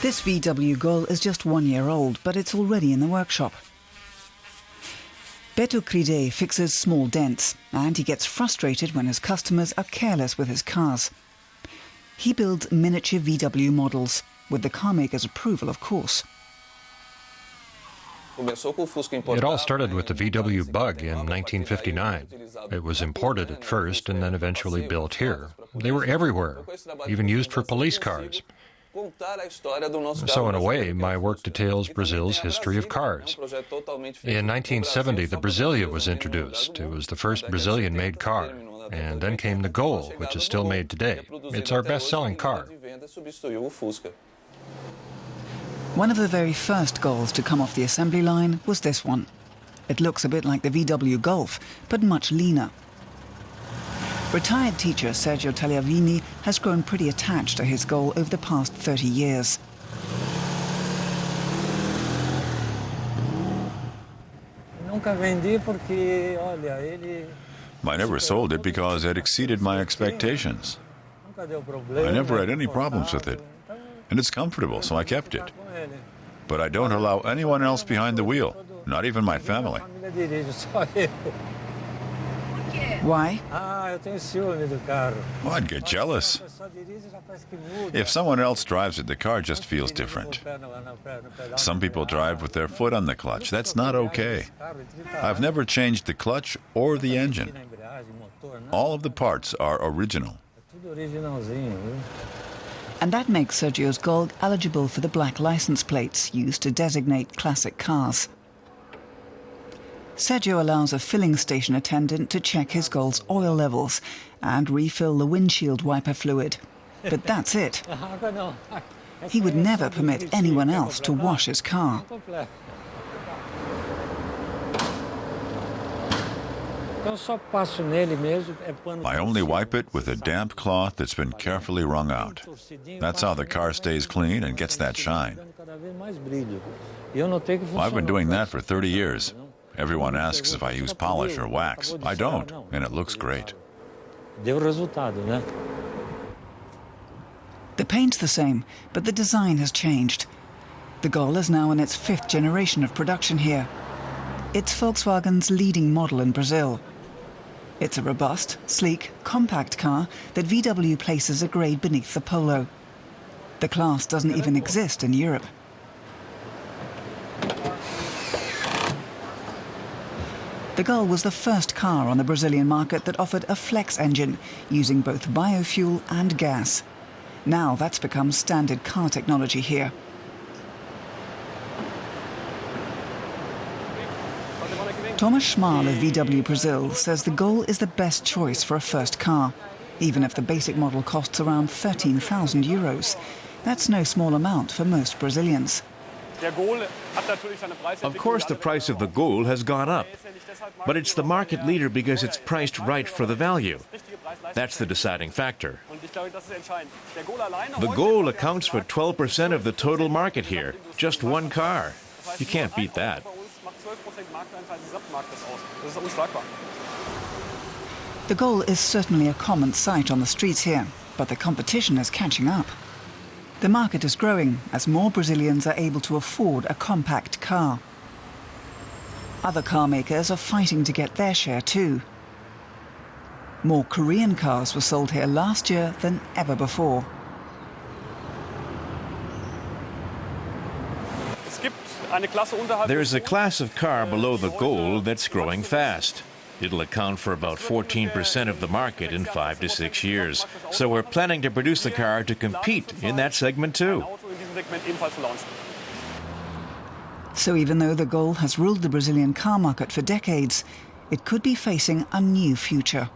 This VW Gol is just 1 year old, but it's already in the workshop. Beto Cride fixes small dents, and he gets frustrated when his customers are careless with his cars. He builds miniature VW models, with the carmakers' approval, of course. It all started with the VW Bug in 1959. It was imported at first and then eventually built here. They were everywhere, even used for police cars. So in a way, my work details Brazil's history of cars. In 1970, the Brazilian was introduced. It was the first Brazilian-made car. And then came the Gol, which is still made today. It's our best-selling car. One of the very first Gols to come off the assembly line was this one. It looks a bit like the VW Golf, but much leaner. Retired teacher Sergio Tagliavini has grown pretty attached to his Gol over the past 30 years. I never sold it because it exceeded my expectations. I never had any problems with it. And it's comfortable, so I kept it. But I don't allow anyone else behind the wheel, not even my family. Why? Well, I'd get jealous. If someone else drives it, the car just feels different. Some people drive with their foot on the clutch. That's not okay. I've never changed the clutch or the engine. All of the parts are original. And that makes Sergio's Gol eligible for the black license plates used to designate classic cars. Sergio allows a filling station attendant to check his Gol's oil levels and refill the windshield wiper fluid. But that's it. He would never permit anyone else to wash his car. I only wipe it with a damp cloth that's been carefully wrung out. That's how the car stays clean and gets that shine. I've been doing that for 30 years. Everyone asks if I use polish or wax. I don't, and it looks great. The paint's the same, but the design has changed. The Gol is now in its 5th generation of production here. It's Volkswagen's leading model in Brazil. It's a robust, sleek, compact car that VW places a grade beneath the Polo. The class doesn't even exist in Europe. The Gol was the first car on the Brazilian market that offered a flex engine, using both biofuel and gas. Now that's become standard car technology here. Thomas Schmal of VW Brazil says the Gol is the best choice for a first car, even if the basic model costs around 13,000 euros. That's no small amount for most Brazilians. Of course, the price of the Gol has gone up, but it's the market leader because it's priced right for the value. That's the deciding factor. The Gol accounts for 12% of the total market here, just one car. You can't beat that. The Gol is certainly a common sight on the streets here, but the competition is catching up. The market is growing as more Brazilians are able to afford a compact car. Other car makers are fighting to get their share too. More Korean cars were sold here last year than ever before. There's a class of car below the Gol that's growing fast. It'll account for about 14% of the market in 5 to 6 years. So we're planning to produce the car to compete in that segment too. So even though the Gol has ruled the Brazilian car market for decades, it could be facing a new future.